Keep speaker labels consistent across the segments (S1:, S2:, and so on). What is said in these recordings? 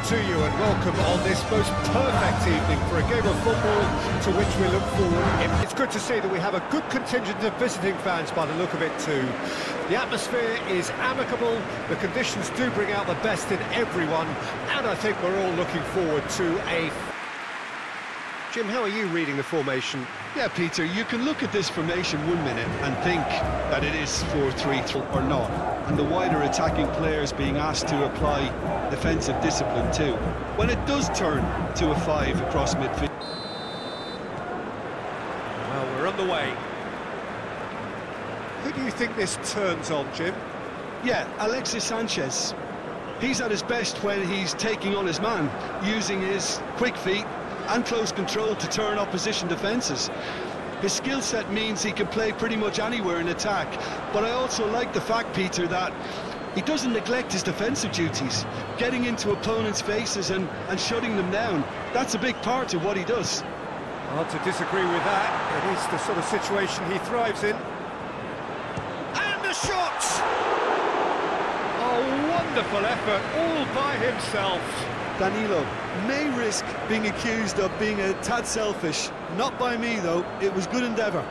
S1: to you and welcome on this most perfect evening for a game of football to which we look forward. It's good to see that we have a good contingent of visiting fans by the look of it too. The atmosphere is amicable, the conditions do bring out the best in everyone, and I think we're all looking forward to a... Jim, how are you reading the formation?
S2: Yeah, Peter, you can look at this formation 1 minute and think that it is 4-3 or not, and the wider attacking players being asked to apply defensive discipline too. When it does turn to a 5 across midfield...
S1: Well, we're on the way. Who do you think this turns on, Jim?
S2: Yeah, Alexis Sanchez. He's at his best when he's taking on his man, using his quick feet and close control to turn opposition defences. His skill set means he can play pretty much anywhere in attack, but I also like the fact, Peter, that he doesn't neglect his defensive duties, getting into opponents' faces and shutting them down. That's a big part of what he does.
S1: Hard to disagree with that. It is the sort of situation he thrives in. And the shot! Oh, wonderful effort, all by himself.
S2: Danilo may risk being accused of being a tad selfish. Not by me, though. It was good endeavour.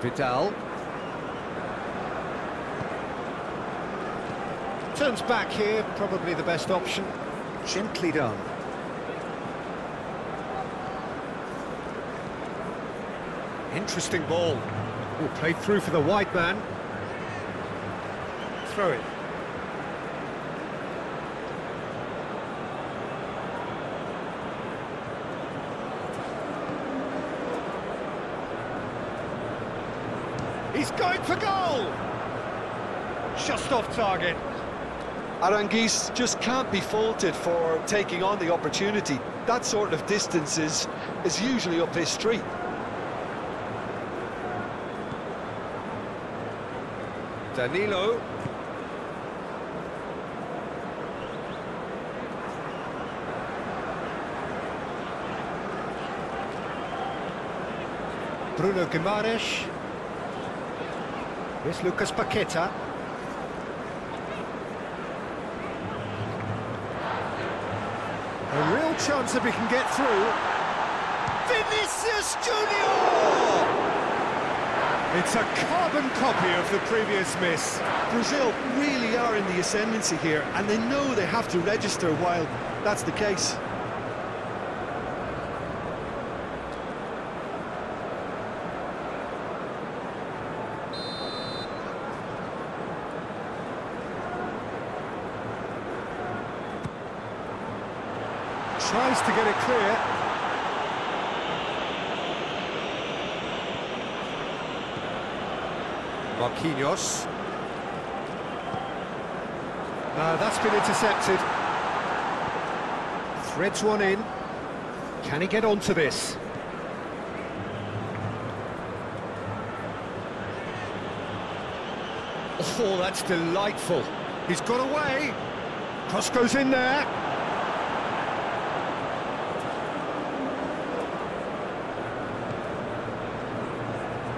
S1: Vidal. Turns back here, probably the best option. Gently done. Interesting ball. Oh, played through for the wide man. Throw it. He's going for goal! Just off target.
S2: Aranguiz just can't be faulted for taking on the opportunity. That sort of distance is usually up his street.
S1: Danilo. Bruno Guimaraes. Here's Lucas Paqueta. A real chance if he can get through. Vinicius Junior! It's a carbon copy of the previous miss.
S2: Brazil really are in the ascendancy here, and they know they have to register while that's the case.
S1: Tries to get it clear. Marquinhos. That's been intercepted. Threads one in. Can he get onto this? Oh, that's delightful. He's got away. Cross goes in there.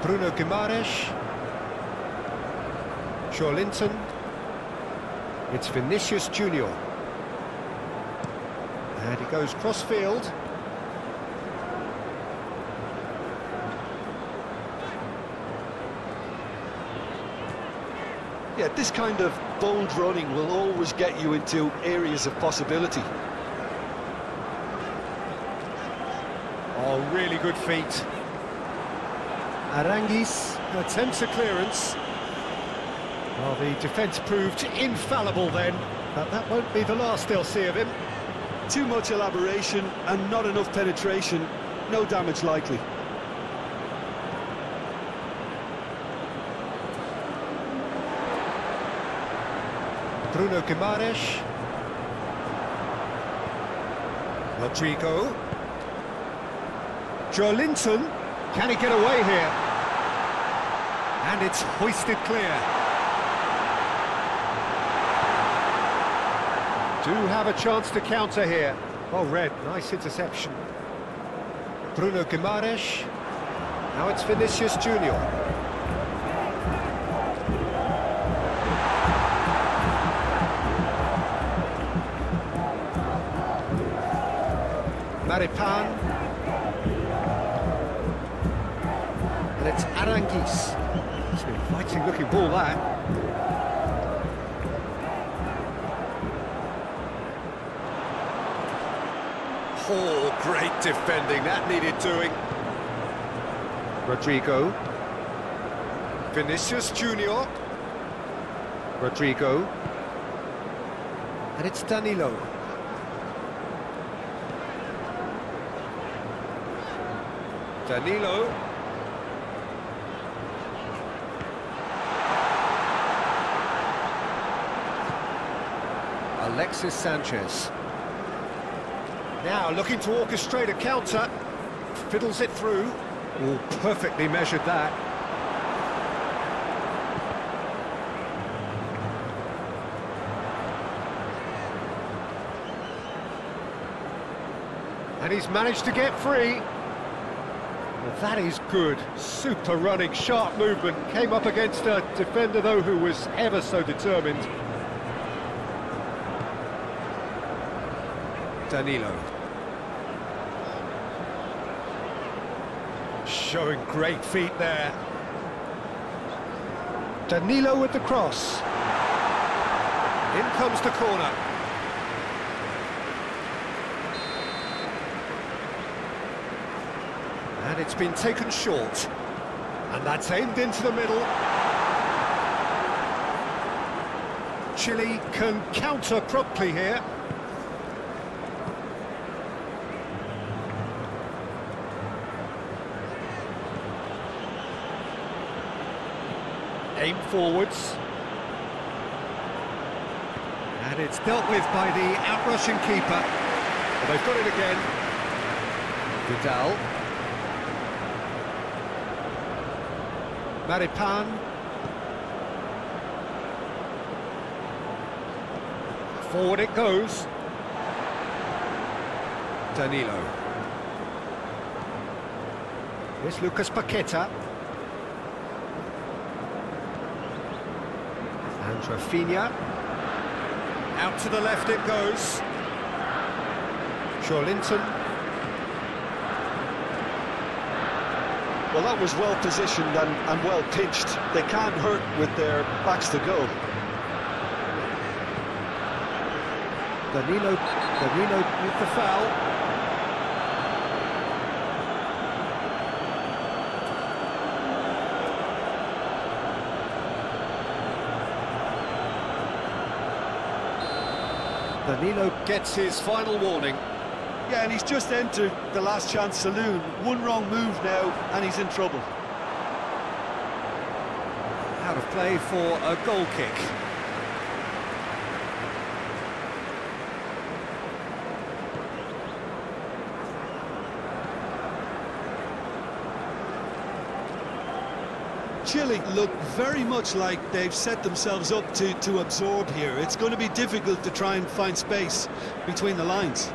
S1: Bruno Guimaraes. Linton. It's Vinicius Junior. And he goes cross-field.
S2: Yeah, this kind of bold running will always get you into areas of possibility.
S1: Oh, really good feet. Aranguiz attempts a clearance. Well, the defence proved infallible then, but that won't be the last they'll see of him.
S2: Too much elaboration and not enough penetration, no damage likely.
S1: Bruno Guimaraes. Rodrigo. Linton. Can he get away here? And it's hoisted clear. Do have a chance to counter here. Well read, nice interception. Bruno Guimaraes. Now it's Vinicius Junior. Maripan. And it's Aranguiz. It's an inviting looking ball, that. Oh, great defending, that needed doing. Rodrigo. Vinicius Junior. Rodrigo. And it's Danilo. Danilo. Alexis Sanchez. Now looking to orchestrate a counter. Fiddles it through. Oh, perfectly measured that. And he's managed to get free. Well, that is good. Super running, sharp movement. Came up against a defender, though, who was ever so determined. Danilo. Showing great feet there. Danilo with the cross. In comes the corner. And it's been taken short. And that's aimed into the middle. Chile can counter promptly here. Aim forwards. And it's dealt with by the outrushing keeper. But they've got it again. Vidal. Maripan. Forward it goes. Danilo. Here's Lucas Paqueta. And Rafinha. Out to the left it goes. Linton.
S2: Well, that was well positioned and well pitched. They can't hurt with their backs to goal.
S1: Danilo with the foul. Danilo gets his final warning.
S2: Yeah, and he's just entered the last chance saloon. One wrong move now, and he's in trouble.
S1: Out of play for a goal kick.
S2: Chile look very much like they've set themselves up to absorb here. It's going to be difficult to try and find space between the lines.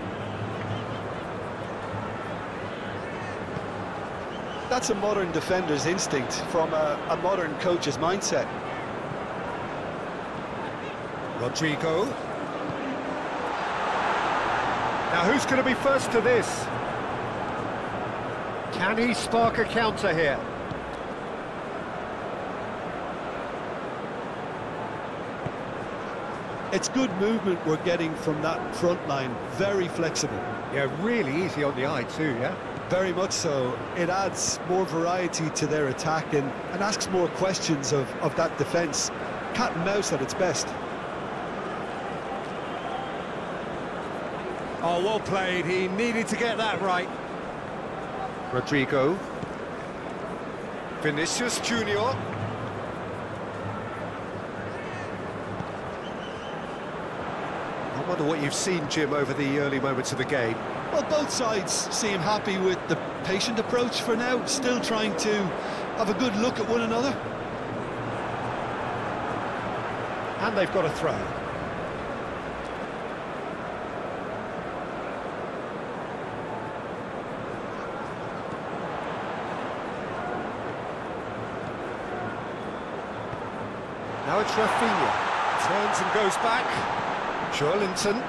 S2: That's a modern defender's instinct from a modern coach's mindset.
S1: Rodrigo. Now who's going to be first to this? Can he spark a counter here?
S2: It's good movement we're getting from that front line, very flexible.
S1: Yeah, really easy on the eye too, yeah?
S2: Very much so. It adds more variety to their attack and asks more questions of that defence. Cat and mouse at its best.
S1: Oh, well played. He needed to get that right. Rodrigo. Vinicius Junior. I wonder what you've seen, Jim, over the early moments of the game.
S2: Well, both sides seem happy with the patient approach for now, still trying to have a good look at one another.
S1: And they've got a throw. Now it's Rafinha. Turns and goes back. Joelinton.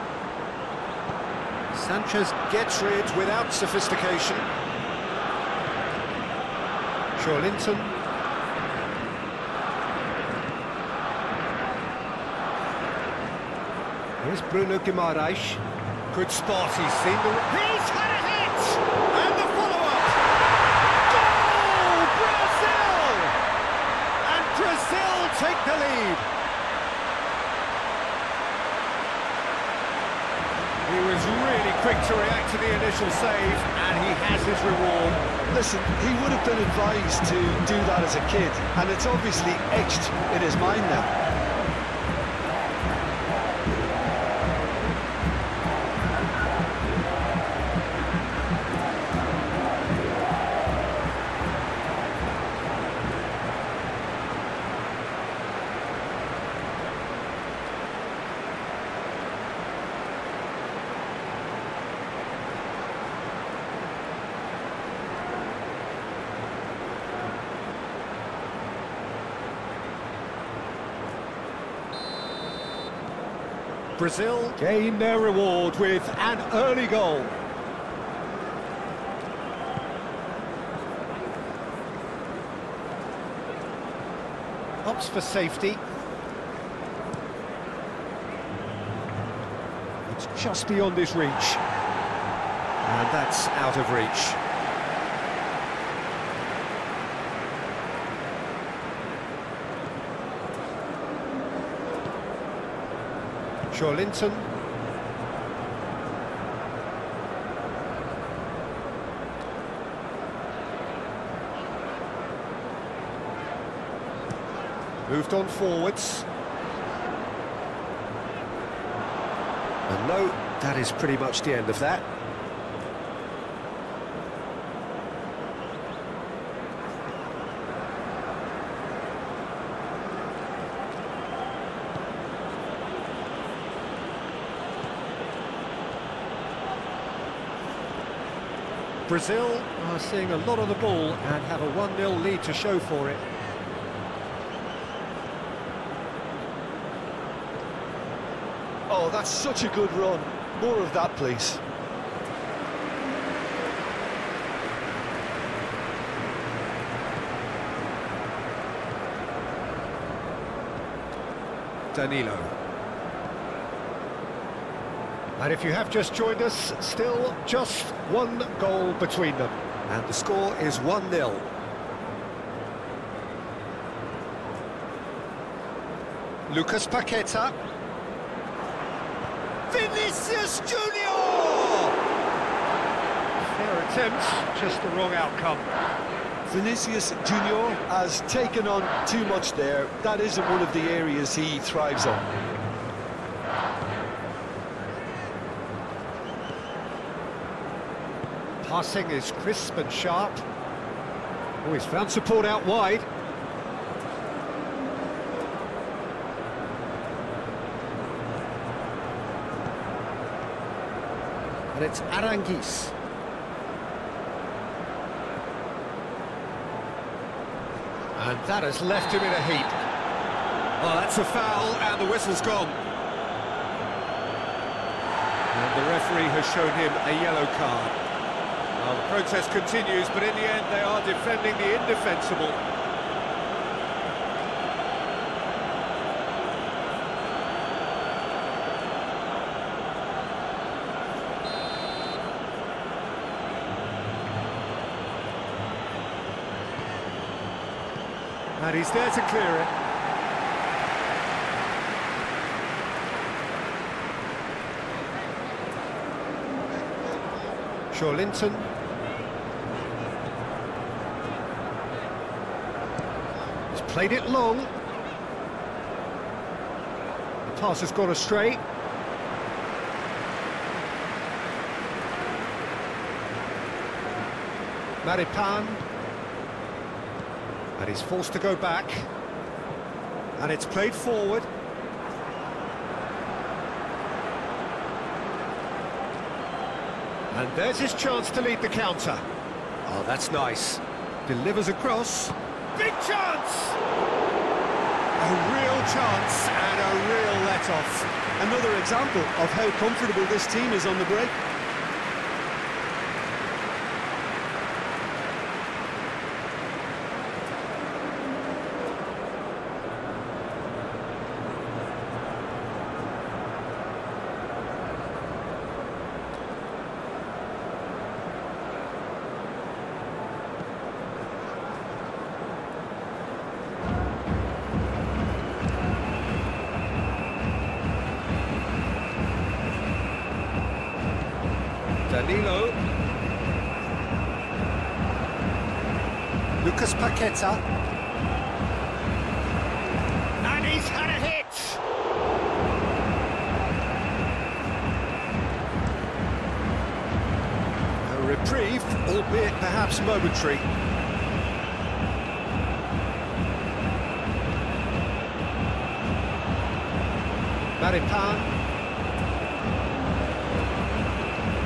S1: Sanchez gets rid without sophistication. Joelinton. Here's Bruno Guimaraes. Good spot, he's seen the... He's had a hit! And the follow-up! Goal! Brazil! And Brazil take the lead. He was really quick to react to the initial save, and he has his reward.
S2: Listen, he would have been advised to do that as a kid, and it's obviously etched in his mind now.
S1: Brazil gain their reward with an early goal. Opts for safety. It's just beyond his reach. And that's out of reach. Joelinton. Moved on forwards. And no, that is pretty much the end of that. Brazil are seeing a lot of the ball and have a 1-0 lead to show for it.
S2: Oh, that's such a good run. More of that, please.
S1: Danilo. And if you have just joined us, still just one goal between them. And the score is 1-0. Lucas Paqueta. Vinicius Junior! Fair attempt, just the wrong outcome.
S2: Vinicius Junior has taken on too much there. That isn't one of the areas he thrives on.
S1: Passing is crisp and sharp. Oh, he's found support out wide. And it's Aranguiz. And that has left him in a heap. Oh, that's a foul, and the whistle's gone. And the referee has shown him a yellow card. Well, the protest continues, but in the end they are defending the indefensible. And he's there to clear it. Joelinton. He's played it long. The pass has gone astray. Maripan. And he's forced to go back. And it's played forward. And there's his chance to lead the counter. Oh, that's nice. Delivers across. Big chance! A real chance and a real let-off.
S2: Another example of how comfortable this team is on the break.
S1: Danilo. Lucas Paqueta. And he's had a hit! A reprieve, albeit perhaps momentary. Maripan.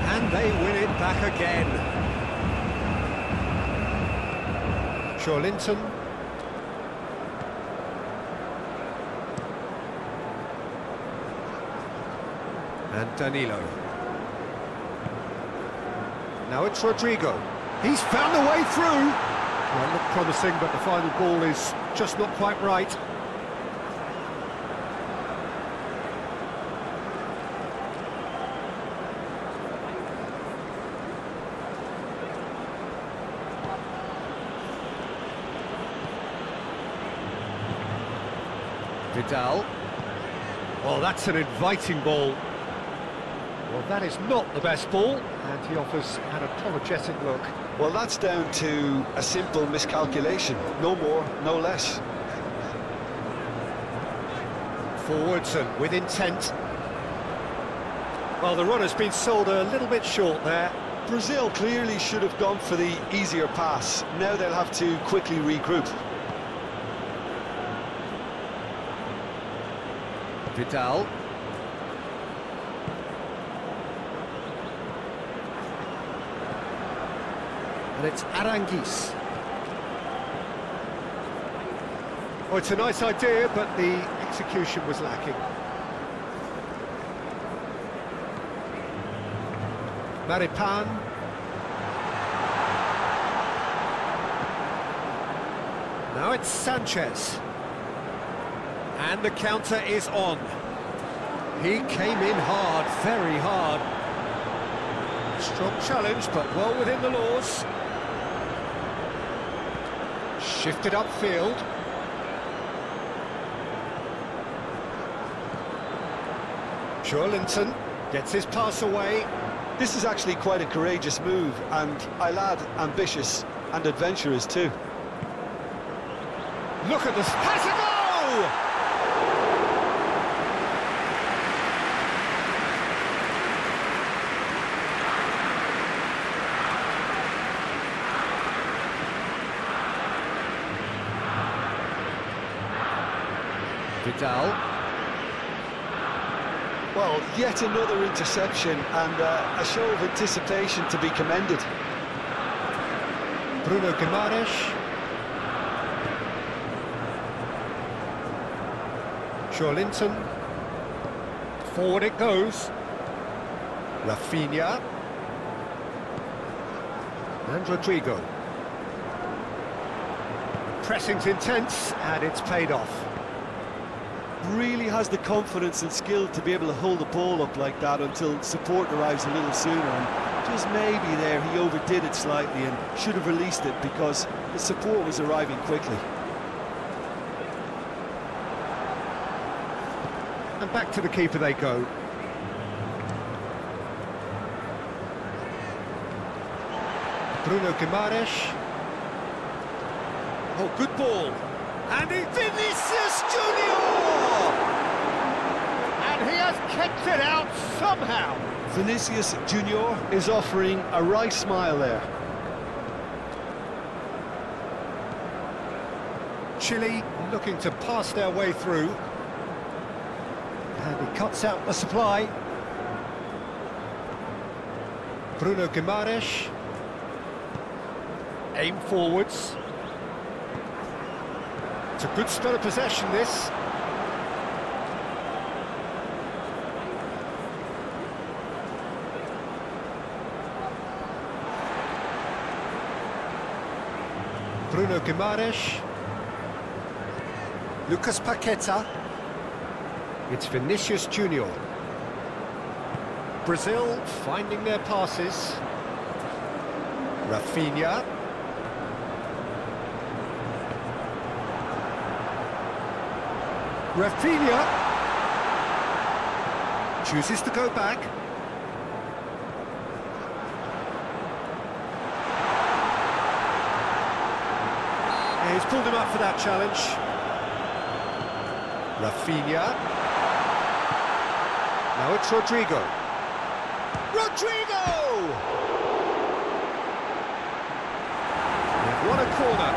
S1: And they win it back again. Linton. And Danilo. Now it's Rodrigo. He's found a way through. Well, looked promising, but the final ball is just not quite right. Vidal. Well, that's an inviting ball. Well, that is not the best ball, and he offers an apologetic look.
S2: Well, that's down to a simple miscalculation. No more, no less.
S1: Forwards and with intent. Well, the run has been sold a little bit short there.
S2: Brazil clearly should have gone for the easier pass. Now they'll have to quickly regroup.
S1: Vidal. And it's Aranguiz. Oh, it's a nice idea, but the execution was lacking. Maripan. Now it's Sanchez. And the counter is on. He came in hard, very hard. Strong challenge, but well within the laws. Shifted upfield. Linton gets his pass away.
S2: This is actually quite a courageous move, and I'll add ambitious and adventurous too.
S1: Look at this. Has a goal! Vidal.
S2: Well, yet another interception and a show of anticipation to be commended.
S1: Bruno Guimaraes. Linton. Forward it goes. Rafinha. And Rodrigo. Pressing's intense, and it's paid off.
S2: Really has the confidence and skill to be able to hold the ball up like that until support arrives a little sooner, and just maybe there he overdid it slightly and should have released it because the support was arriving quickly.
S1: And back to the keeper they go. Bruno Guimaraes. Oh, good ball. And it's Vinicius Junior! And he has kept it out somehow.
S2: Vinicius Junior is offering a right smile there.
S1: Chile looking to pass their way through. And he cuts out the supply. Bruno Guimaraes. Aim forwards. It's a good spell of possession, this. Bruno Guimaraes. Lucas Paqueta. It's Vinicius Junior. Brazil finding their passes. Rafinha. Rafinha chooses to go back. Yeah, he's pulled him up for that challenge. Rafinha. Now it's Rodrigo. Rodrigo! What a corner.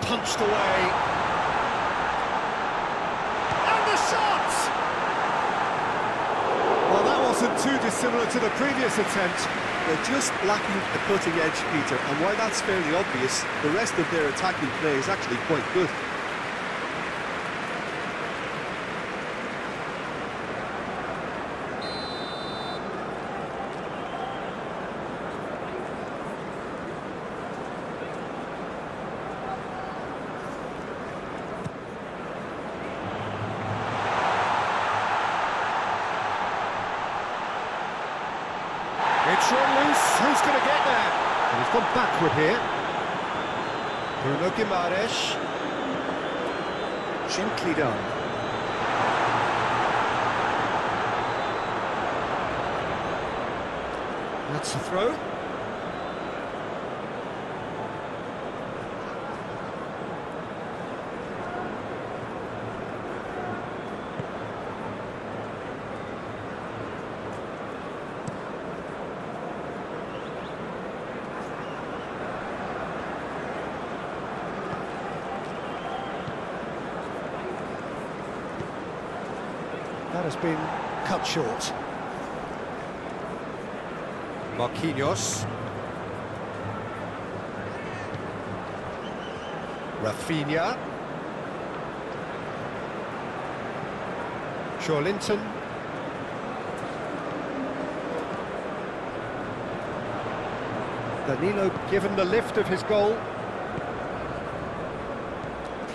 S1: Punched away. And the shot! Well, that wasn't too dissimilar to the previous attempt.
S2: They're just lacking a cutting edge, Peter, and while that's fairly obvious, the rest of their attacking play is actually quite good.
S1: It's run loose. Who's going to get there? And he's gone backward here. Bruno Guimaraes. Gently done. That's the throw. That has been cut short. Marquinhos. Rafinha. Linton. Danilo given the lift of his goal.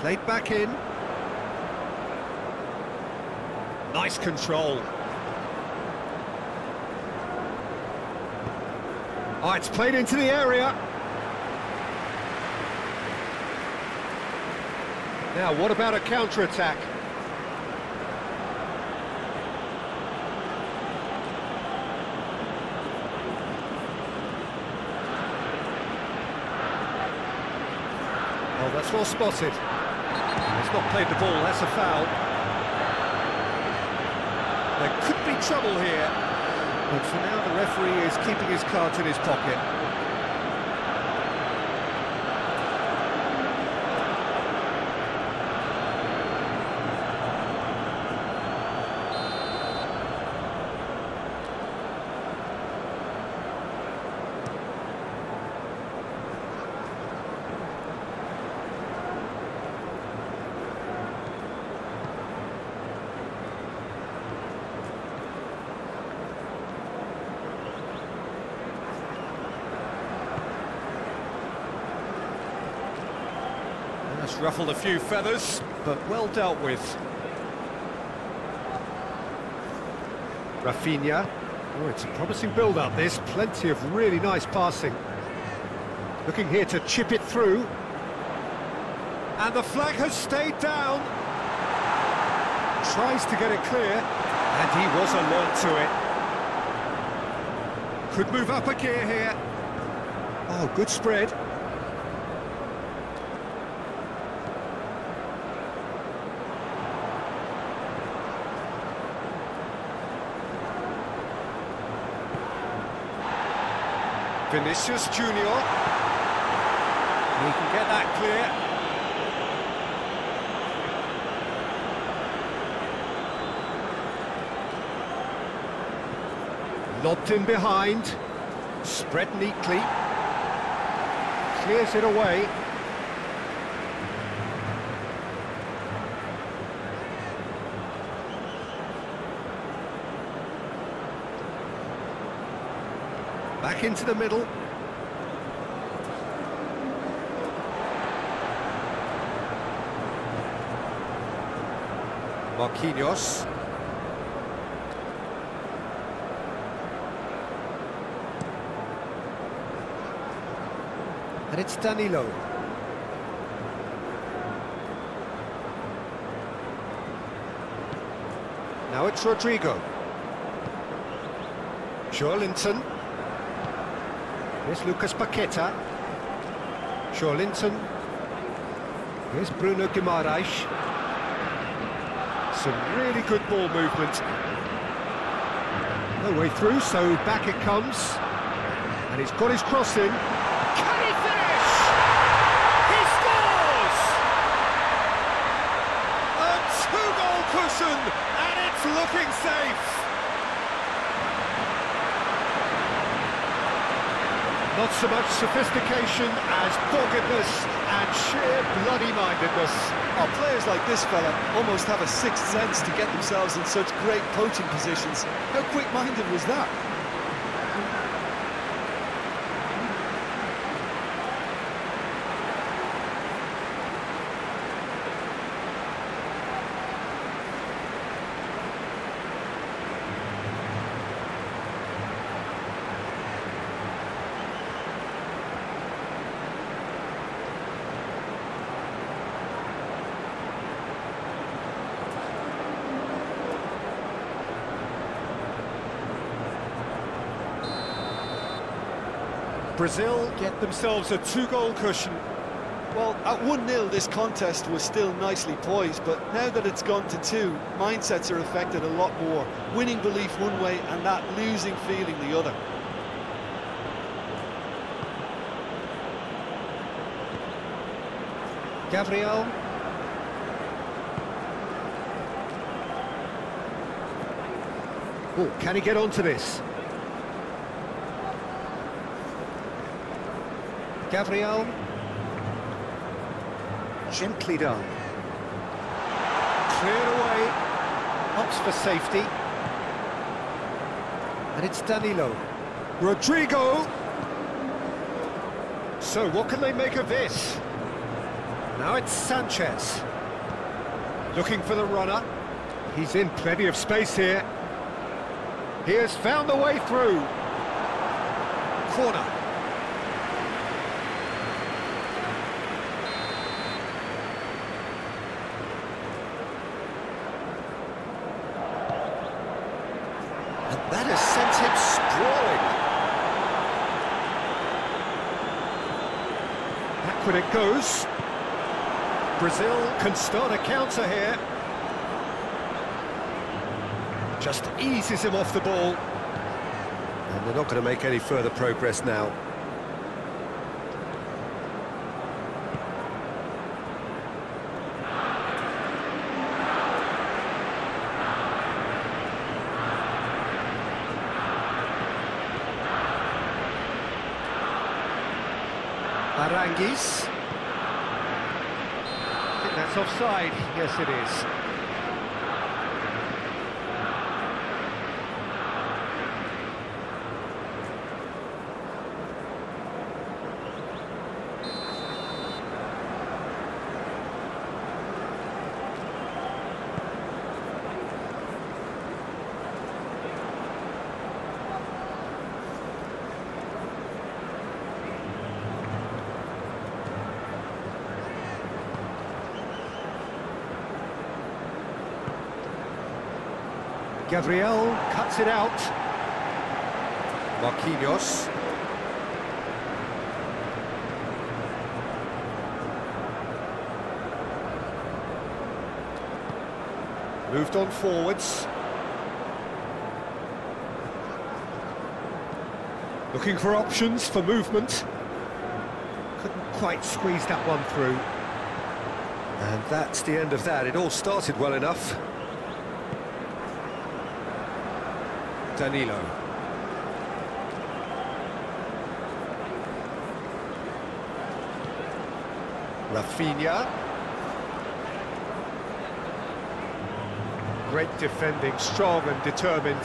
S1: Played back in. Nice control. Oh, it's played into the area. Now, what about a counter-attack? Oh, that's well spotted. He's not played the ball, that's a foul. There could be trouble here, but for now the referee is keeping his cards in his pocket. Ruffled a few feathers, but well dealt with. Rafinha. Oh, it's a promising build-up, this. Plenty of really nice passing. Looking here to chip it through. And the flag has stayed down. Tries to get it clear, and he was alert to it. Could move up a gear here. Oh, good spread. Vinicius Junior. He can get that clear. Lobbed in behind. Spread neatly. Clears it away. Back into the middle. Marquinhos. And it's Danilo. Now it's Rodrigo. Joelinton. Here's Lucas Paqueta. Joelinton. Here's Bruno Guimaraes. Some really good ball movement. No way through, so back it comes. And he's got his cross in. Can he finish? He scores! A two-goal cushion, and it's looking safe. Not so much sophistication as doggedness and sheer bloody-mindedness.
S2: Oh, players like this fella almost have a sixth sense to get themselves in such great coaching positions. How quick-minded was that?
S1: Brazil get themselves a two-goal cushion.
S2: Well, at 1-0 this contest was still nicely poised, but now that it's gone to 2, mindsets are affected a lot more. Winning belief one way and that losing feeling the other.
S1: Gabriel. Oh, can he get onto this? Gabriel. Gently done. Cleared away. Opts for safety. And it's Danilo. Rodrigo. So what can they make of this? Now it's Sanchez. Looking for the runner. He's in plenty of space here. He has found the way through. Corner. And that has sent him sprawling. Backward it goes. Brazil can start a counter here. Just eases him off the ball. And they're not going to make any further progress now. Arangues. I think that's offside. Yes, it is. Gabriel cuts it out. Marquinhos. Moved on forwards. Looking for options for movement. Couldn't quite squeeze that one through. And that's the end of that. It all started well enough. Danilo. Rafinha. Great defending, strong and determined.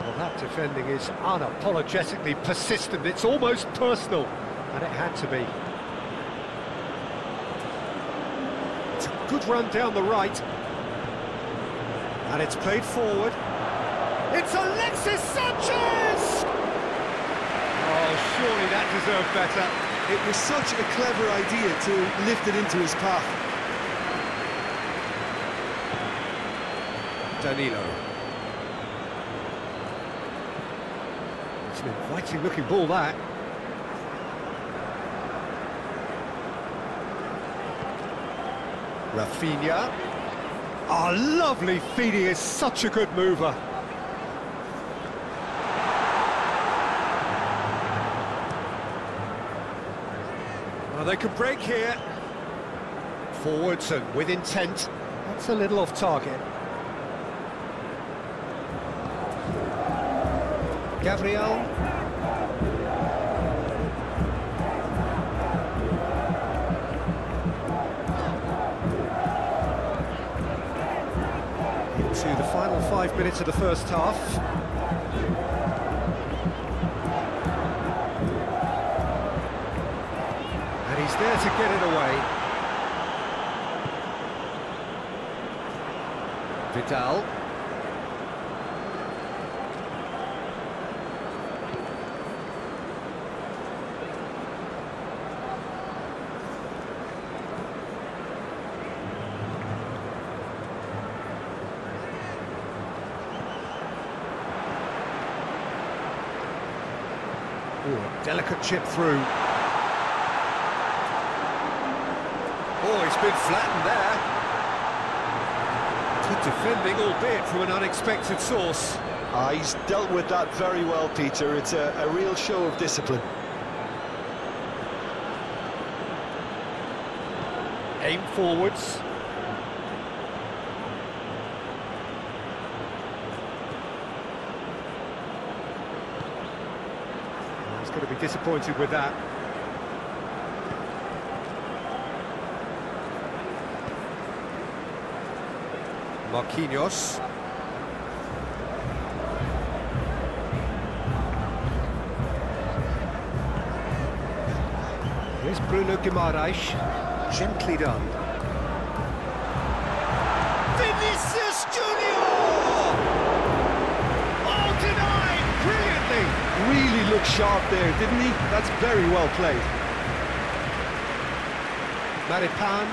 S1: Well, that defending is unapologetically persistent. It's almost personal, and it had to be. It's a good run down the right. And it's played forward. It's Alexis Sanchez! Oh, surely that deserved better.
S2: It was such a clever idea to lift it into his path.
S1: Danilo. It's an inviting looking ball, that. Rafinha. Oh, lovely feed, he is such a good mover. Well, they could break here. Forwards and with intent. That's a little off target. Gabriel. Into the final 5 minutes of the first half. And he's there to get it away. Vidal. Ooh, a delicate chip through. Oh, he's been flattened there. Good defending, albeit from an unexpected source.
S2: He's dealt with that very well, Peter. It's a real show of discipline.
S1: Aim forwards. He's going to be disappointed with that. Marquinhos. Here's Bruno Guimaraes, gently done. Vinicius Junior! Oh, denied brilliantly!
S2: Really looked sharp there, didn't he? That's very well played.
S1: Maripan.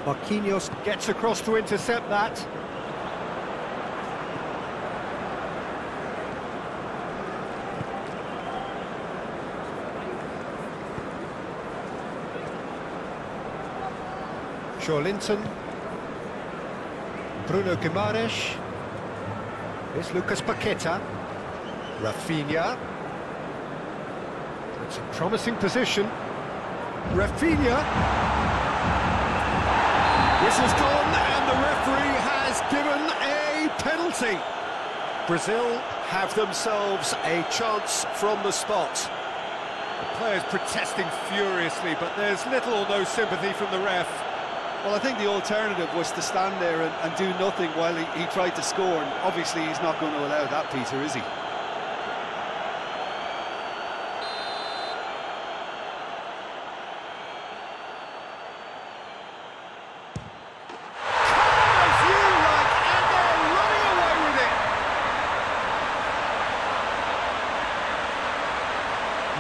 S1: Marquinhos gets across to intercept that. Linton. Bruno Guimaraes. Here's Lucas Paqueta. Rafinha. It's a promising position. Rafinha. Whistle's gone and the referee has given a penalty. Brazil have themselves a chance from the spot. The players protesting furiously, but there's little or no sympathy from the ref.
S2: Well, I think the alternative was to stand there and do nothing while he tried to score, and obviously he's not going to allow that, Peter, is he?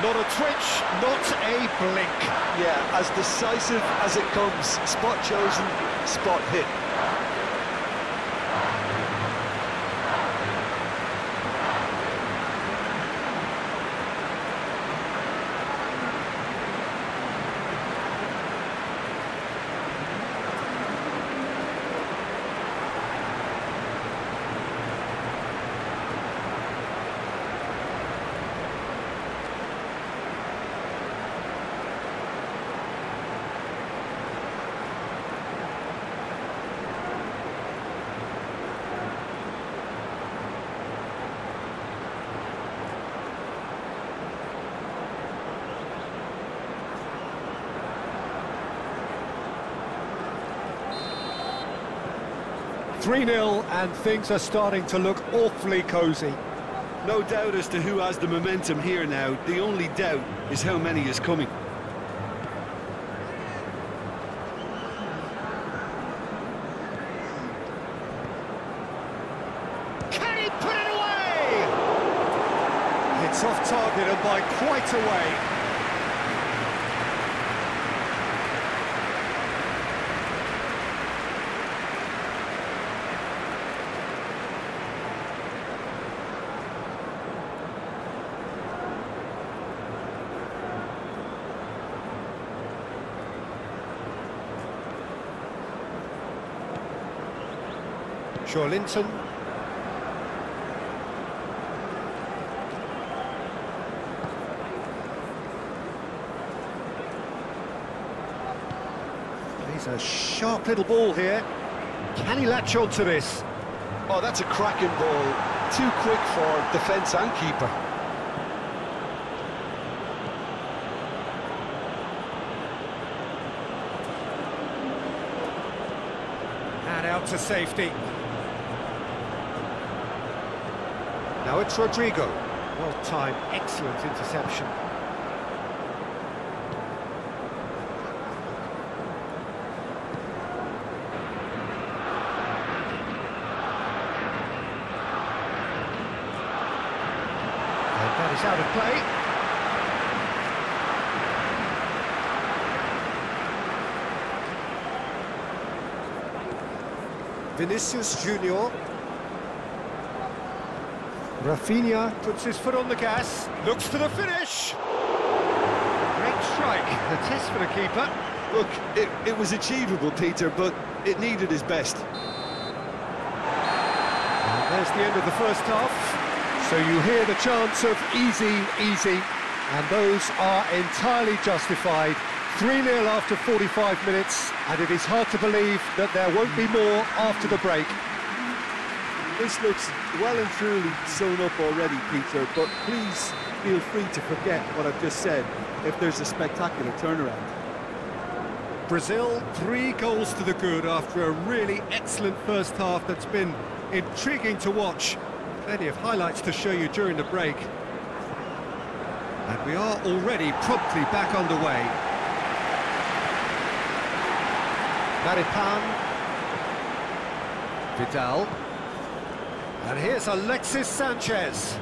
S1: Not a twitch, not a blink.
S2: Yeah, as decisive as it comes. Spot chosen, spot hit.
S1: 3-0, and things are starting to look awfully cosy.
S2: No doubt as to who has the momentum here now. The only doubt is how many is coming.
S1: Can he put it away? It's off target and by quite a way. Linton. He's a sharp little ball here. Can he latch on to this?
S2: Oh, that's a cracking ball. Too quick for defence and keeper.
S1: And out to safety. Now it's Rodrigo. Well timed, excellent interception. And that is out of play. Vinicius Junior. Rafinha puts his foot on the gas, looks for the finish. Great strike, the test for the keeper.
S2: Look, it was achievable, Peter, but it needed his best.
S1: And there's the end of the first half. So you hear the chants of easy, easy, and those are entirely justified. 3-0 after 45 minutes, and it is hard to believe that there won't be more after the break.
S2: This looks well and truly sewn up already, Peter, but please feel free to forget what I've just said if there's a spectacular turnaround.
S1: Brazil, 3 goals to the good after a really excellent first half that's been intriguing to watch. Plenty of highlights to show you during the break. And we are already promptly back underway. Maripan. Vidal. And here's Alexis Sanchez.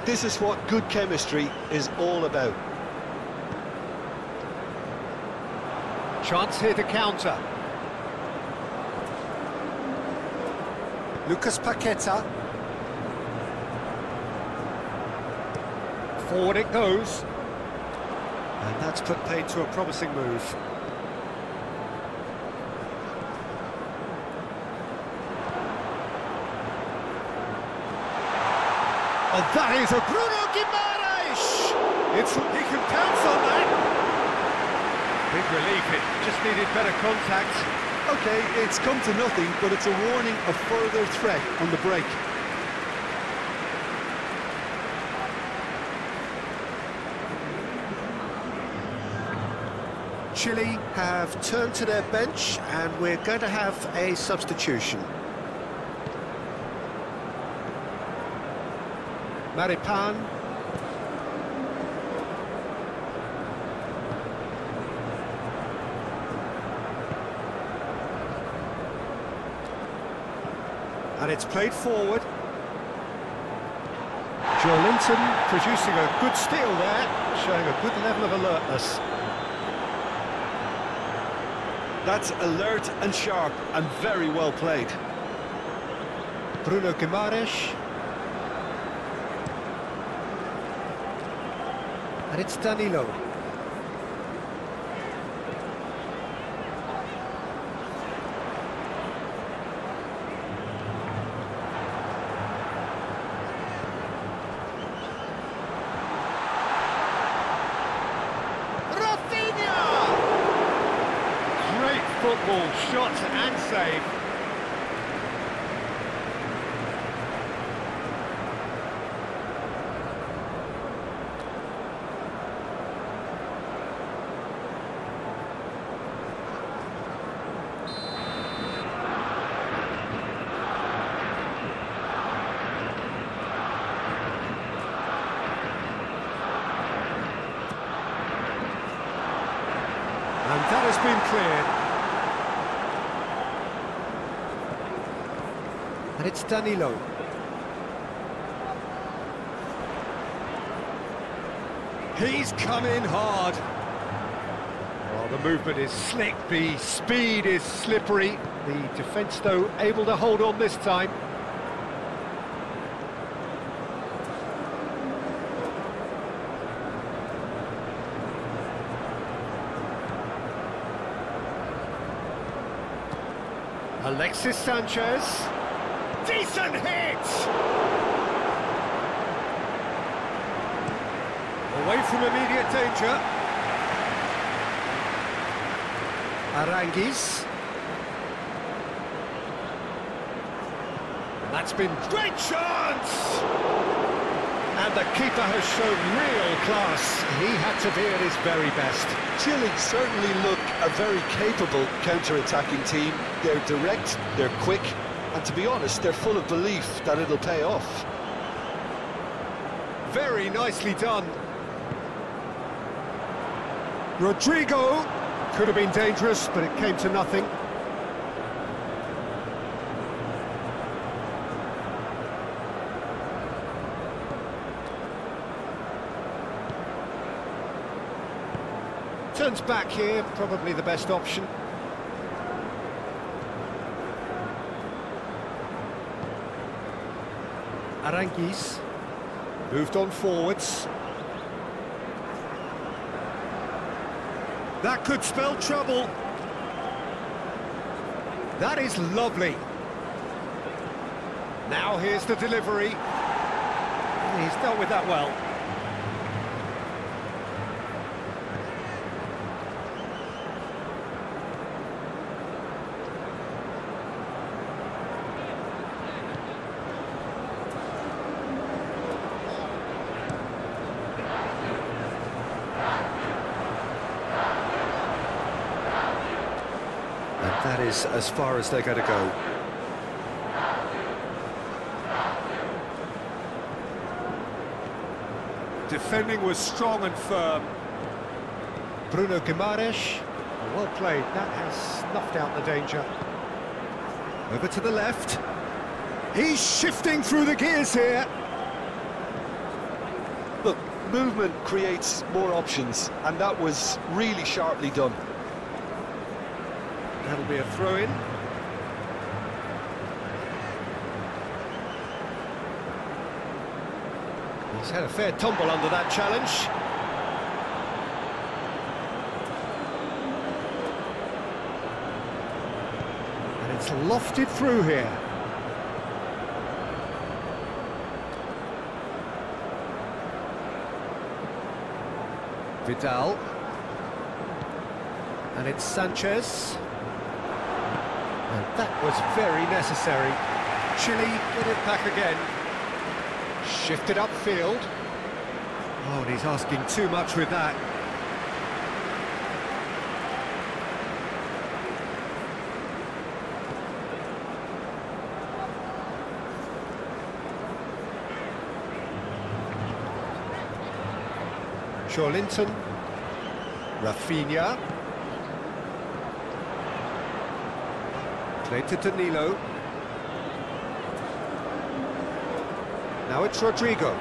S2: This is what good chemistry is all about.
S1: Chance here to counter. Lucas Paqueta. Forward it goes. And that's put paid to a promising move. Oh, that is a Bruno Guimaraes! He can pounce on that. Big relief, it just needed better contact.
S2: Okay, it's come to nothing, but it's a warning of further threat on the break.
S1: Chile have turned to their bench, and we're going to have a substitution. Maripan. And it's played forward. Linton producing a good steal there, showing a good level of alertness.
S2: That's alert and sharp and very well played.
S1: Bruno Guimaraes. And it's Danilo. Football, shot and save. been cleared. And it's Danilo. He's come in hard. Well, the movement is slick, the speed is slippery. The defence, though, able to hold on this time. Alexis Sanchez. Decent hit! Away from immediate danger. Aranguiz. That's been great chance! And the keeper has shown real class. He had to be at his very best.
S2: Chile certainly look a very capable counter-attacking team. They're direct, they're quick, and to be honest, they're full of belief that it'll pay off.
S1: Very nicely done. Rodrigo could have been dangerous, but it came to nothing. Turns back here, probably the best option. Aranguiz moved on forwards. That could spell trouble. That is lovely. Now here's the delivery. He's dealt with that well. That is as far as they're going to go. Defending was strong and firm. Bruno Guimaraes, well played. That has snuffed out the danger. Over to the left. He's shifting through the gears here.
S2: Look, movement creates more options, and that was really sharply done.
S1: That'll be a throw-in. He's had a fair tumble under that challenge. And it's lofted through here. Vidal. And it's Sanchez. And that was very necessary. Chile get it back again. Shifted upfield. Oh, and he's asking too much with that. Linton. Rafinha. Played to Danilo. Now it's Rodrigo.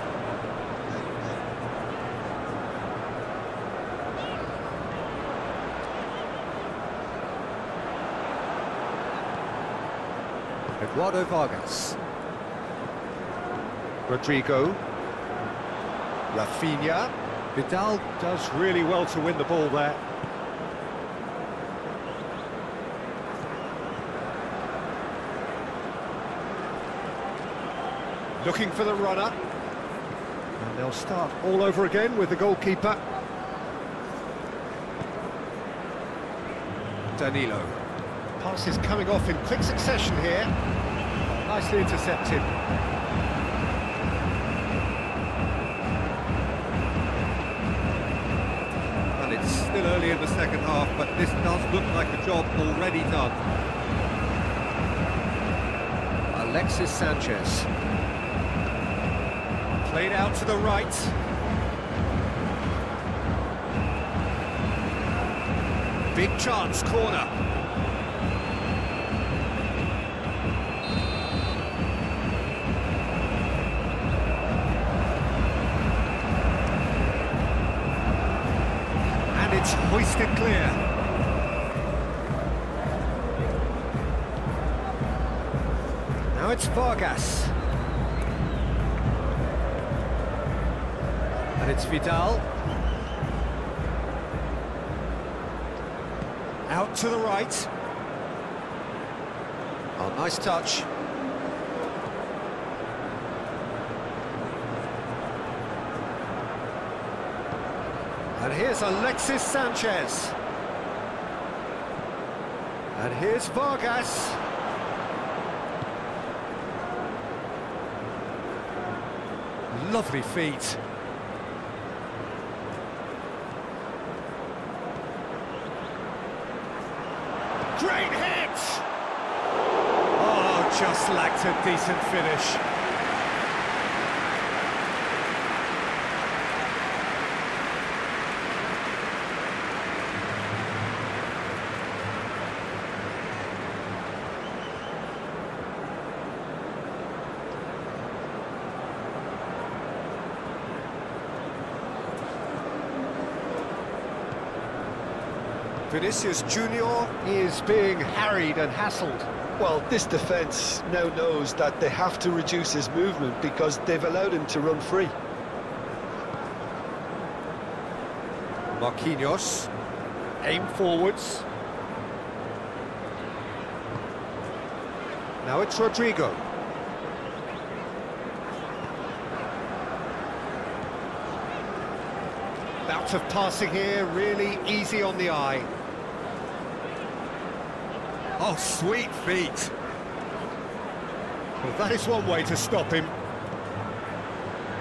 S1: Eduardo Vargas. Rodrigo. Rafinha. Vidal does really well to win the ball there. Looking for the runner. And they'll start all over again with the goalkeeper. Danilo. Pass is coming off in quick succession here. Nicely intercepted. Well, it's still early in the second half, but this does look like a job already done. Alexis Sanchez. Played out to the right. Big chance, corner. And it's hoisted clear. Now it's Vargas. And it's Vidal. Out to the right. Oh, nice touch. And here's Alexis Sanchez. And here's Vargas. Lovely feet. Great hit! Oh, just lacked a decent finish. Vinicius Junior is being harried and hassled.
S2: Well, this defence now knows that they have to reduce his movement because they've allowed him to run free.
S1: Marquinhos, aim forwards. Now it's Rodrigo. Bout of passing here, really easy on the eye. Oh, sweet feet. Well, that is one way to stop him.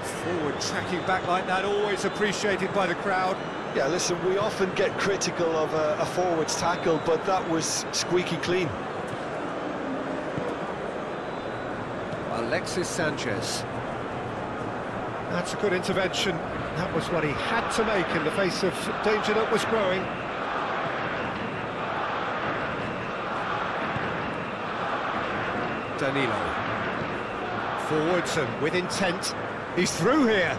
S1: Forward tracking back like that, always appreciated by the crowd.
S2: Yeah, listen, we often get critical of a forward's tackle, but that was squeaky clean.
S1: Alexis Sanchez. That's a good intervention. That was what he had to make in the face of danger that was growing. Danilo. Forwards and with intent. He's through here.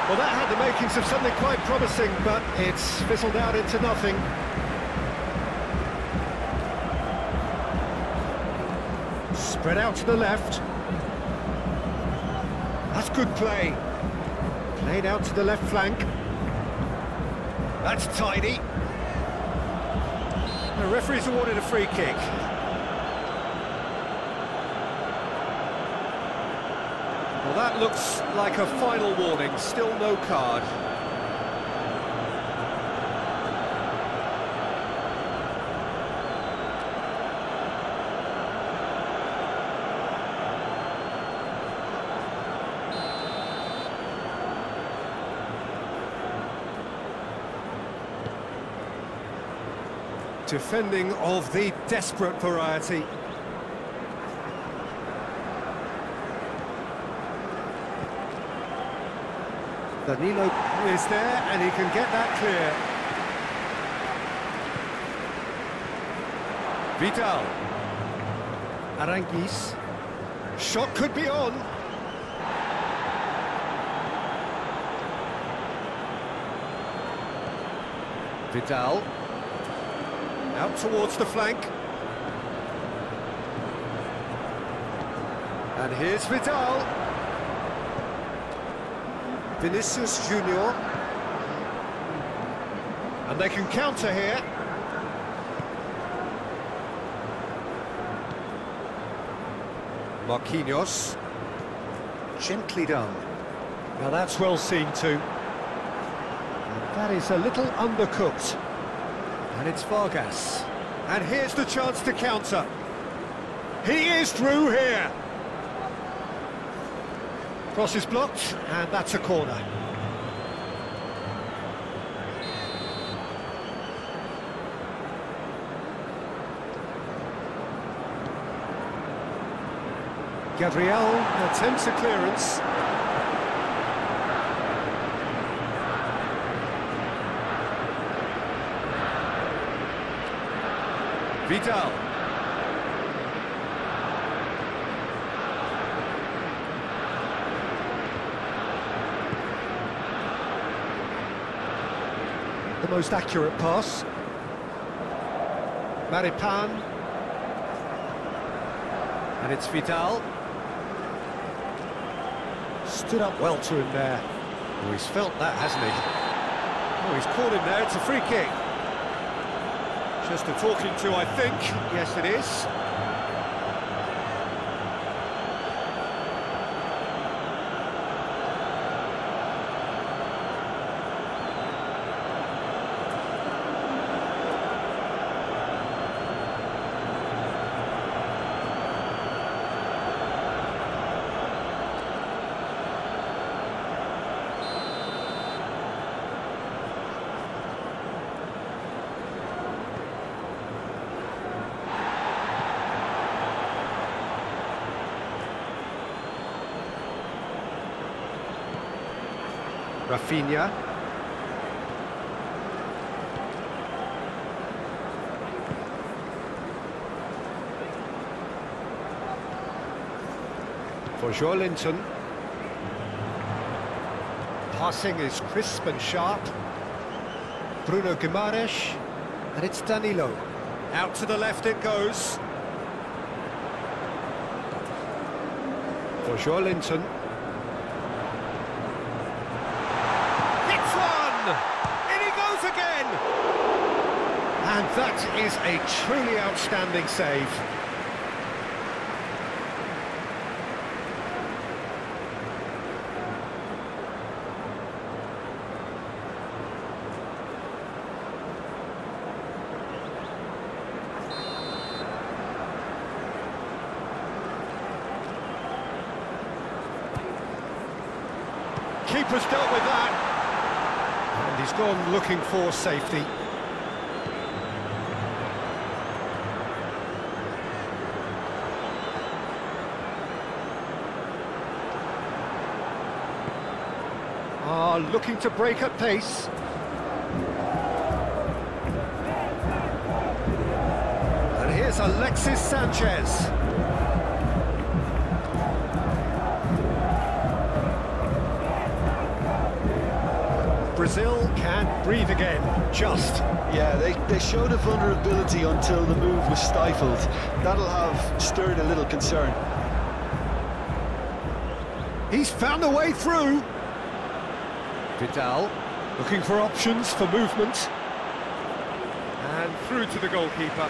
S1: Well, that had the makings of something quite promising, but it's fizzled out into nothing. Spread out to the left. That's good play. Played out to the left flank. That's tidy. The referee's awarded a free kick. Well, that looks like a final warning. Still no card. Defending of the desperate variety. Danilo is there and he can get that clear. Vidal. Aranguiz. Shot could be on. Vidal. Out towards the flank. And here's Vidal. Vinicius Junior. And they can counter here. Marquinhos. Gently done. Now that's well seen too. And that is a little undercooked. And it's Vargas. And here's the chance to counter. He is through here. Cross is blocked, and that's a corner. Gabriel attempts a clearance. Vidal. The most accurate pass. Maripan. And it's Vidal. Stood up well to him there. Oh, he's felt that, hasn't he? Oh, he's caught him there. It's a free kick. Just a talking to, I think. Yes, it is. Rafinha. For Joelinton. Passing is crisp and sharp. Bruno Guimaraes. And it's Danilo. Out to the left it goes. For Joelinton. In he goes again! And that is a truly outstanding save. Keeper's dealt with that. And he's gone looking for safety. Looking to break at pace. And here's Alexis Sanchez. Brazil can't breathe again, just.
S2: Yeah, they showed a vulnerability until the move was stifled. That'll have stirred a little concern.
S1: He's found a way through. Vidal, looking for options for movement. And through to the goalkeeper.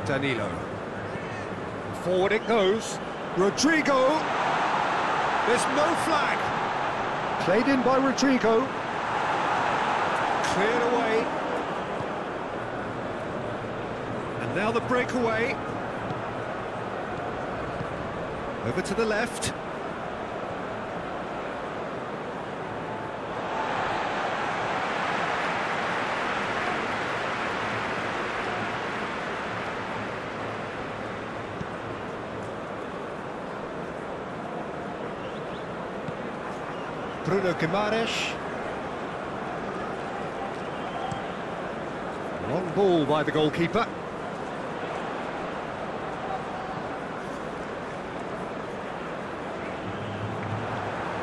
S1: Danilo. Forward it goes. Rodrigo. There's no flag. Played in by Rodrigo. Cleared away. And now the breakaway. Over to the left. Bruno Guimaraes. Long ball by the goalkeeper.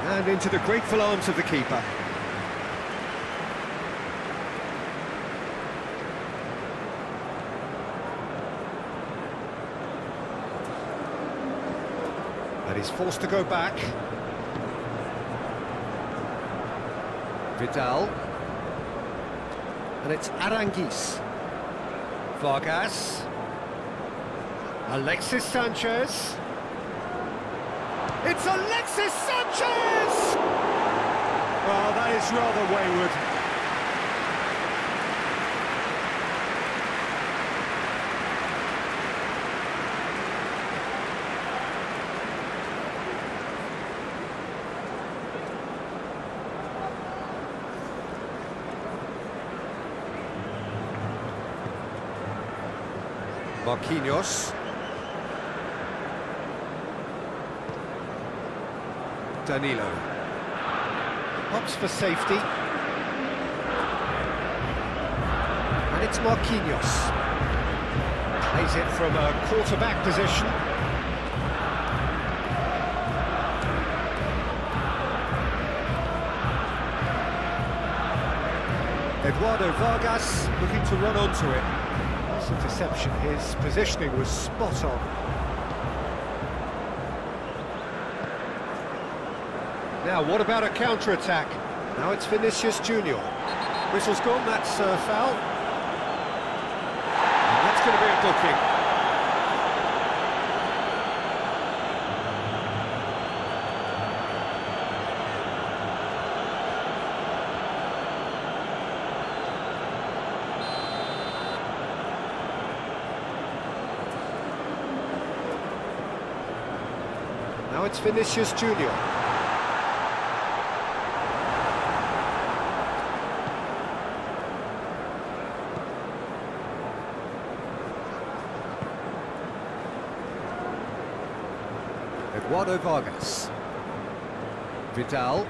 S1: And into the grateful arms of the keeper. And he's forced to go back. Vidal. And it's Aranguiz. Vargas. Alexis Sanchez. It's Alexis Sanchez! Well, that is rather wayward. Marquinhos. Danilo. Opts for safety. And it's Marquinhos. Plays it from a quarterback position. Eduardo Vargas looking to run onto it. That's a deception. His positioning was spot on. Now, what about a counter-attack? Now it's Vinicius Junior. Whistle's gone, that's a foul. And that's going to be a booking. Now it's Vinicius Junior. Eduardo Vargas. Vidal.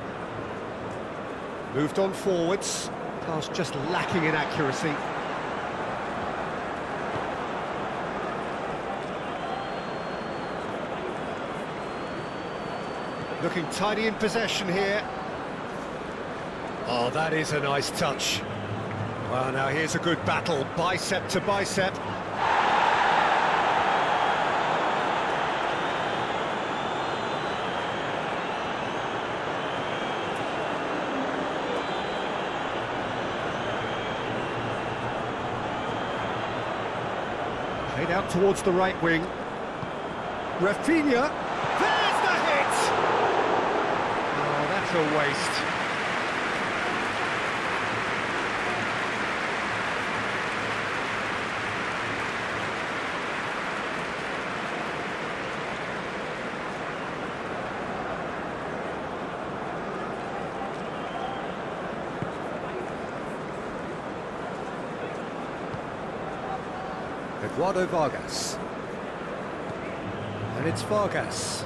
S1: Moved on forwards. Pass just lacking in accuracy. Looking tidy in possession here. Oh, that is a nice touch. Well, now here's a good battle, bicep to bicep. Played out towards the right wing. Rafinha. There's the hit! Oh, that's a waste. Eduardo Vargas. And it's Vargas.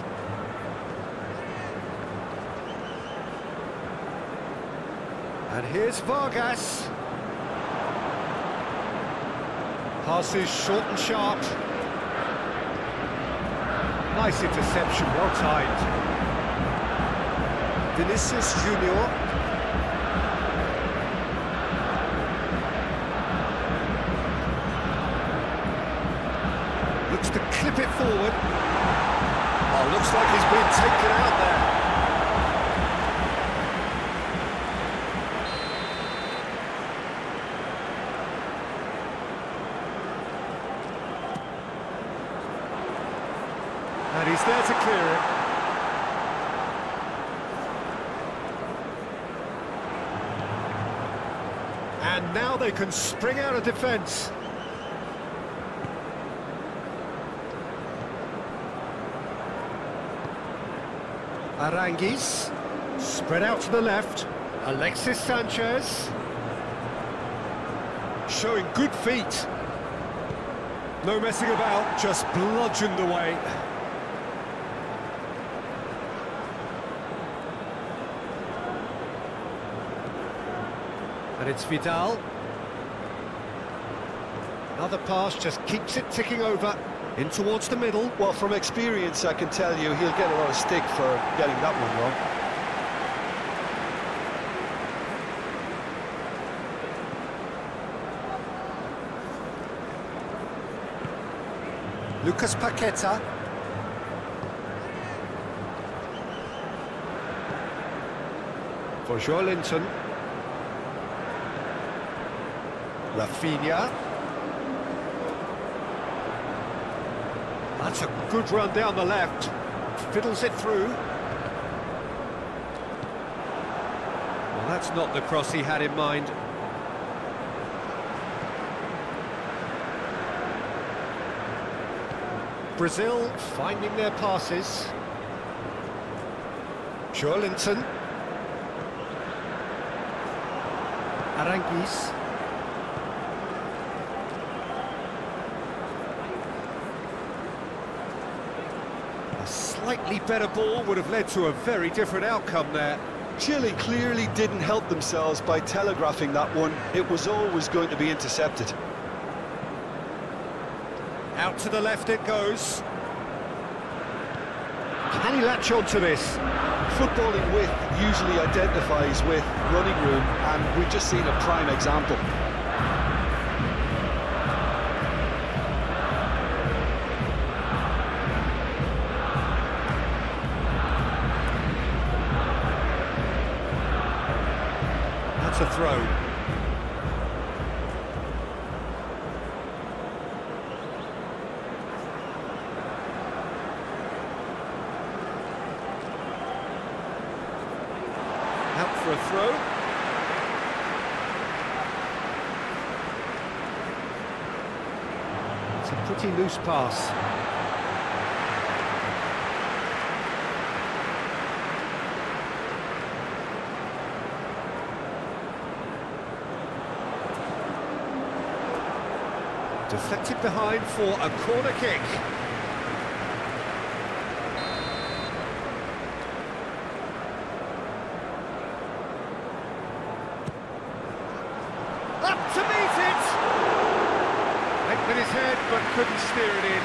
S1: And here's Vargas. Passes short and sharp. Nice interception, well timed. Vinicius Junior. Looks to clip it forward. Oh, looks like he's been taken out there. And he's there to clear it. And now they can spring out of defence. Aranguiz, spread out to the left. Alexis Sanchez, showing good feet. No messing about, just bludgeoned away. And it's Vidal. Another pass, just keeps it ticking over. In towards the middle.
S2: Well, from experience, I can tell you he'll get a lot of stick for getting that one wrong.
S1: Lucas Paqueta. For Joelinton. Rafinha. That's a good run down the left. Fiddles it through. Well, that's not the cross he had in mind. Brazil finding their passes. Joelinton. Aranguiz. A slightly better ball would have led to a very different outcome there.
S2: Chile clearly didn't help themselves by telegraphing that one. It was always going to be intercepted.
S1: Out to the left it goes. Can he latch on to this?
S2: Footballing width usually identifies with running room, and we've just seen a prime example.
S1: That's a throw. Out for a throw. It's a pretty loose pass. Deflected behind for a corner kick. Up to meet it! Went with his head but couldn't steer it in.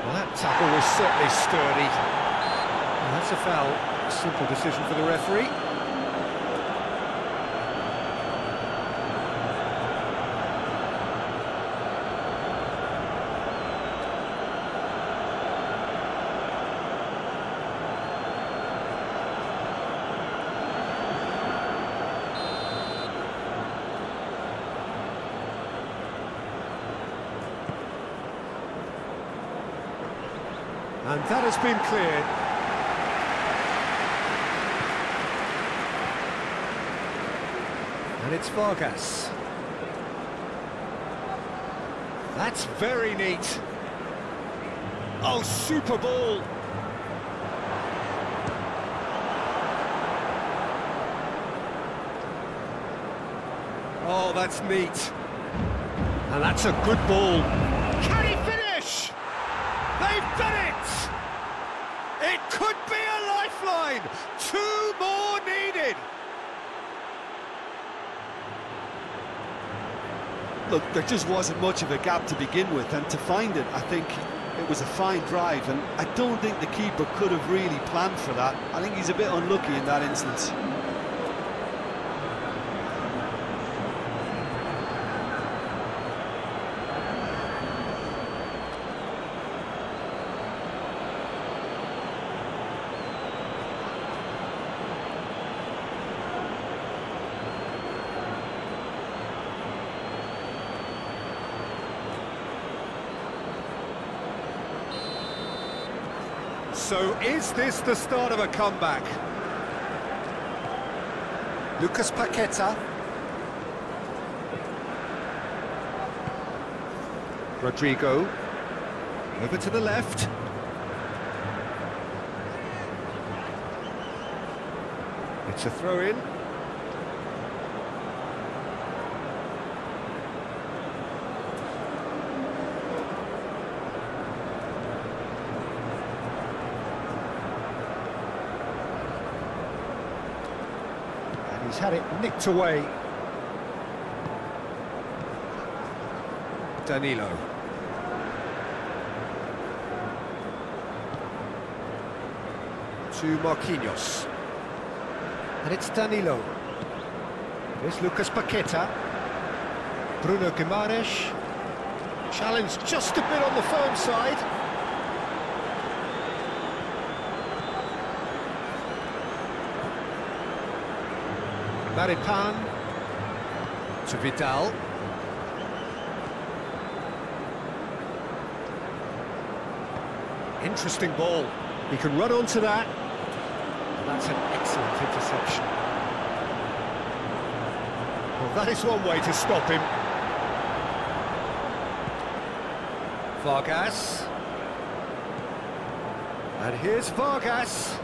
S1: Well, that tackle was certainly sturdy. Well, that's a foul. Simple decision for the referee. And that has been cleared. And it's Vargas. That's very neat. Oh, super ball. Oh, that's neat. And that's a good ball. Can he finish? They've done it! It could be a lifeline! 2 more needed!
S2: Look, there just wasn't much of a gap to begin with, and to find it, I think it was a fine drive, and I don't think the keeper could have really planned for that. I think he's a bit unlucky in that instance.
S1: So is this the start of a comeback? Lucas Paqueta. Rodrigo. Over to the left. It's a throw-in. He's had it nicked away. Danilo. To Marquinhos. And it's Danilo. There's Lucas Paqueta. Bruno Guimaraes. Challenge just a bit on the firm side. Maripan to Vidal. Interesting ball. He can run onto that. And that's an excellent interception. Well, Well, that is one way to stop him. Vargas. And here's Vargas.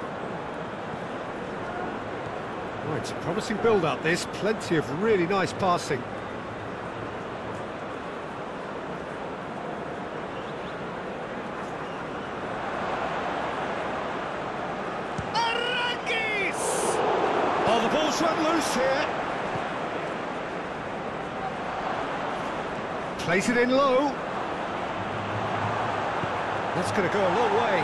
S1: Oh, it's a promising build-up, this. Plenty of really nice passing. Oh, the ball's run loose here. Plays it in low. That's going to go a long way.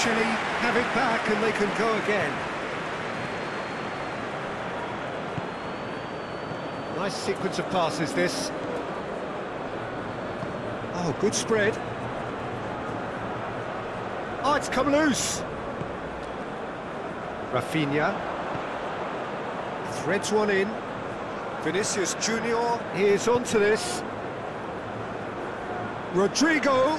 S1: Chile have it back and they can go again. Nice sequence of passes, this. Oh, good spread. Oh, it's come loose. Rafinha threads one in. Vinicius Junior is onto this. Rodrigo.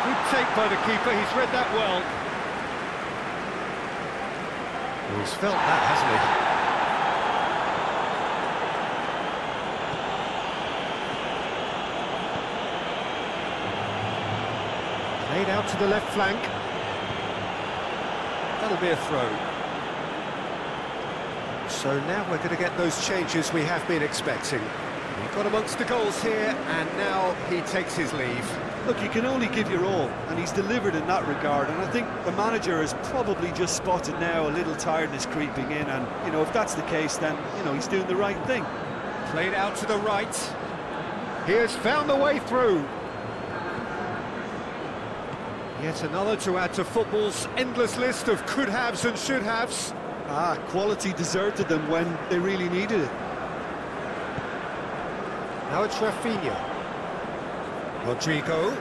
S1: Good take by the keeper, he's read that well. Well, he's felt that, hasn't he? Played out to the left flank. That'll be a throw. So now we're going to get those changes we have been expecting. He got amongst the goals here, and now he takes his leave.
S2: Look, you can only give your all, and he's delivered in that regard, and I think the manager has probably just spotted now a little tiredness creeping in, and, you know, if that's the case, then, you know, he's doing the right thing.
S1: Played out to the right. He has found the way through. Yet another to add to football's endless list of could-haves and should-haves.
S2: Ah, quality deserted them when they really needed it.
S1: Now it's Rafinha. Rodrigo.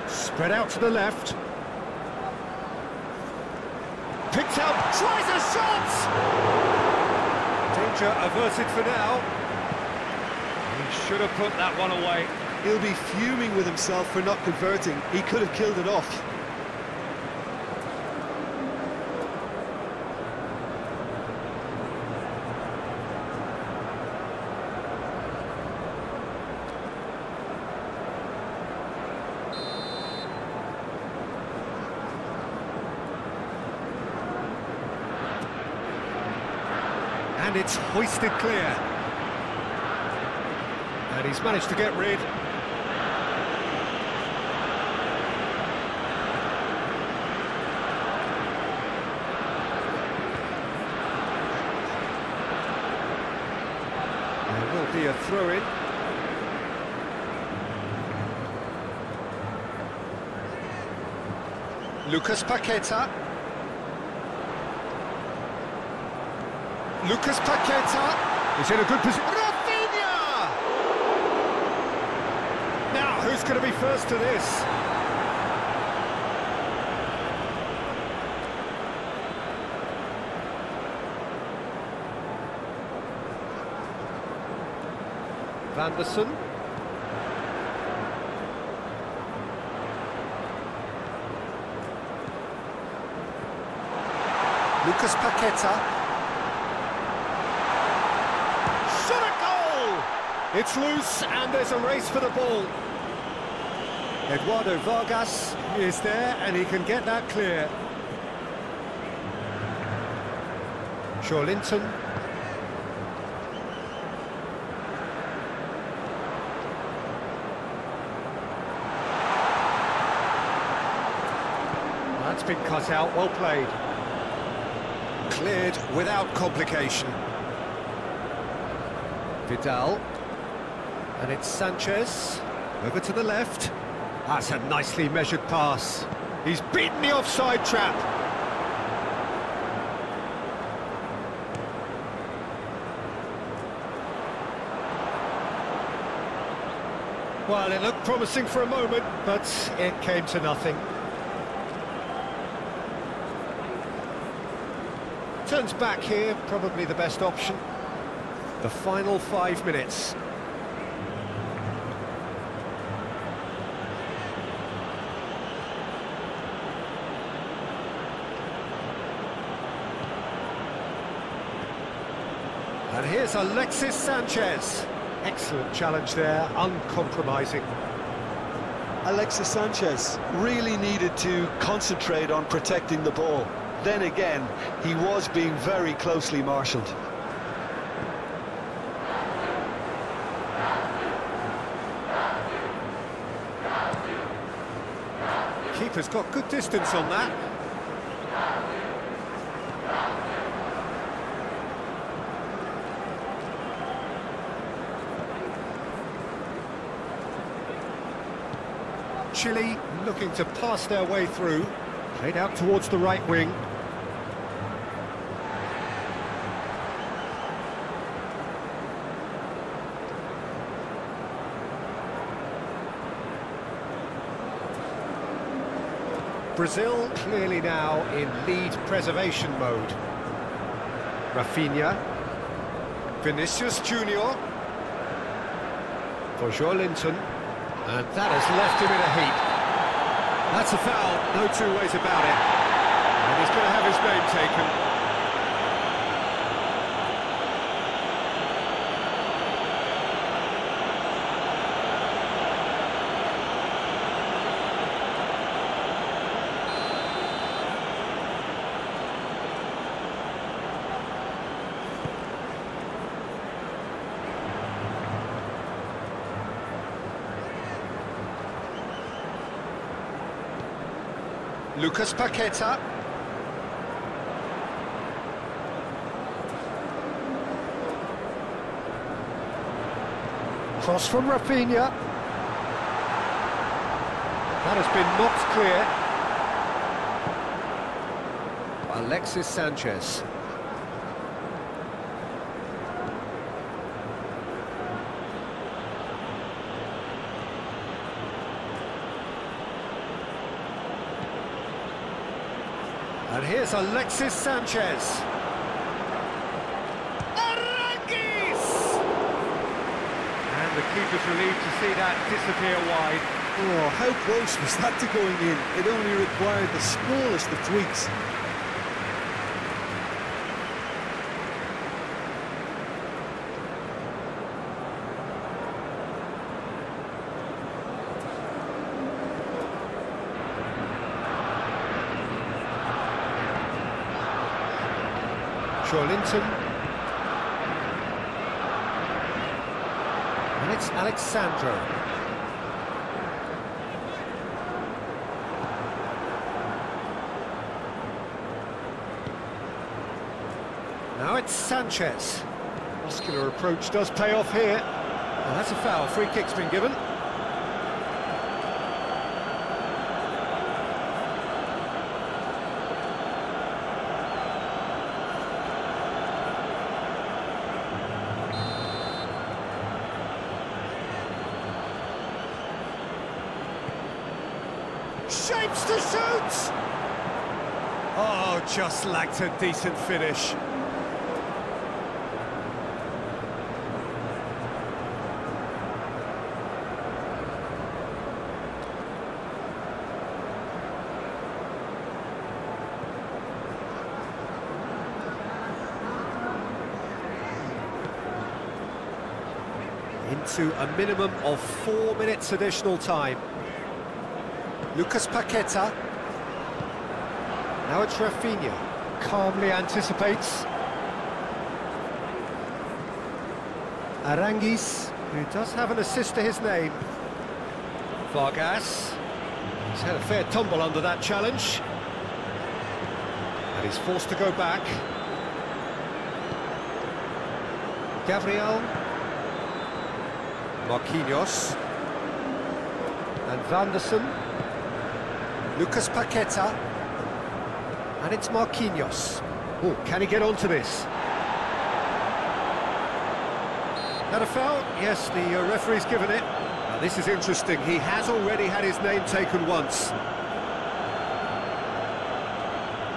S1: Spread out to the left. Picked out, tries a shot! Danger averted for now. He should have put that one away.
S2: He'll be fuming with himself for not converting. He could have killed it off.
S1: And it's hoisted clear. And he's managed to get rid. There will be a throw-in. Lucas Paqueta. Lucas Paqueta is in a good position. Rafinha! Now, who's going to be first to this? Vanderson. Lucas Paqueta. It's loose, and there's a race for the ball. Eduardo Vargas is there, and he can get that clear. Linton. That's been cut out, well played. Cleared without complication. Vidal. And it's Sanchez, over to the left. That's a nicely measured pass. He's beaten the offside trap. Well, it looked promising for a moment, but it came to nothing. Turns back here, probably the best option. The final 5 minutes. And here's Alexis Sanchez. Excellent challenge there, uncompromising.
S2: Alexis Sanchez really needed to concentrate on protecting the ball. Then again, he was being very closely marshalled.
S1: Keeper's got good distance on that. Chile looking to pass their way through. Played out towards the right wing. Brazil clearly now in lead preservation mode. Rafinha. Vinicius Junior. For Joelinton. And that has left him in a heap. That's a foul, no two ways about it. And he's going to have his name taken. Lucas Paqueta. Cross from Rafinha. That has been knocked clear. Alexis Sanchez. And here's Alexis Sanchez. Arranguis! And the keeper's relieved to see that disappear wide.
S2: Oh, how close was that to going in? It only required the smallest of tweaks.
S1: Joelinton. And it's Alexandro. Now it's Sanchez. Muscular approach does pay off here. And that's a foul. Free kick's been given. Shapes to shoot! Oh, just lacked a decent finish. Into a minimum of 4 minutes additional time. Lucas Paqueta. Now it's Rafinha. Calmly anticipates. Arranguis, who does have an assist to his name. Vargas. He's had a fair tumble under that challenge. And he's forced to go back. Gabriel. Marquinhos. And Vanderson. Lucas Paqueta. And it's Marquinhos. Oh, can he get onto this? That a foul? Yes, the referee's given it. Now, this is interesting. He has already had his name taken once.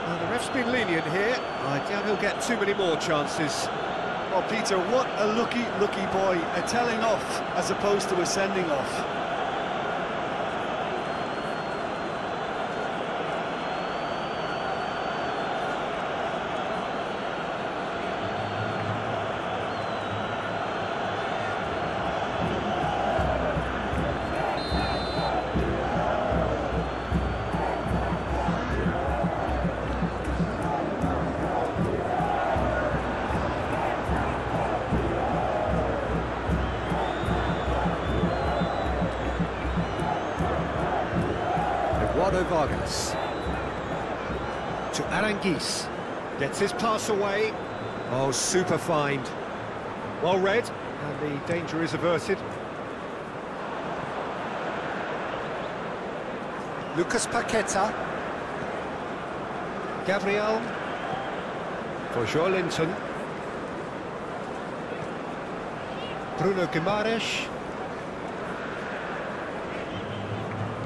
S1: Now, the ref's been lenient here. I doubt he'll get too many more chances.
S2: Well, Peter, what a lucky boy. A telling off as opposed to a sending off.
S1: Vargas. To Aranguiz. Gets his pass away. Oh, super find. Well read, and the danger is averted. Lucas Paqueta. Gabriel. For Joelinton. Bruno Guimaraes.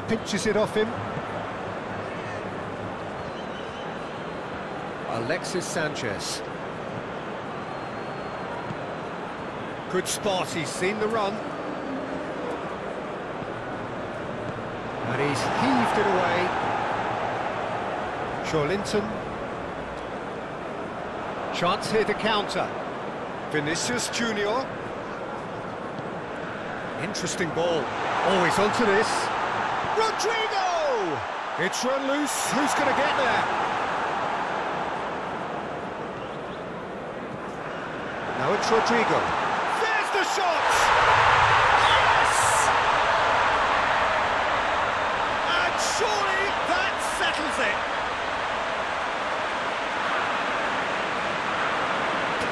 S1: Pinches it off him. Alexis Sanchez. Good spot, he's seen the run. And he's heaved it away. Joelinton. Chance here to counter. Vinicius Junior. Interesting ball. Always onto this. Rodrigo! It's run loose. Who's going to get there? Now it's Rodrigo. There's the shot! Yes! And surely that settles it.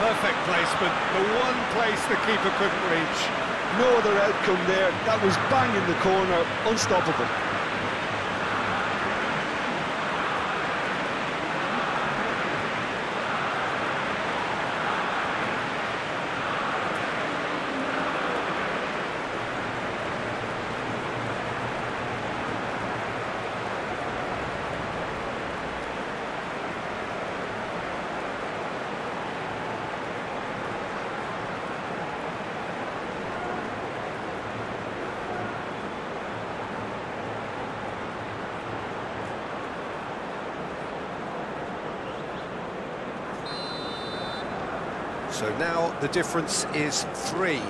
S1: Perfect placement. The one place the keeper couldn't reach.
S2: No other outcome there. That was bang in the corner, unstoppable.
S1: So now the difference is 3.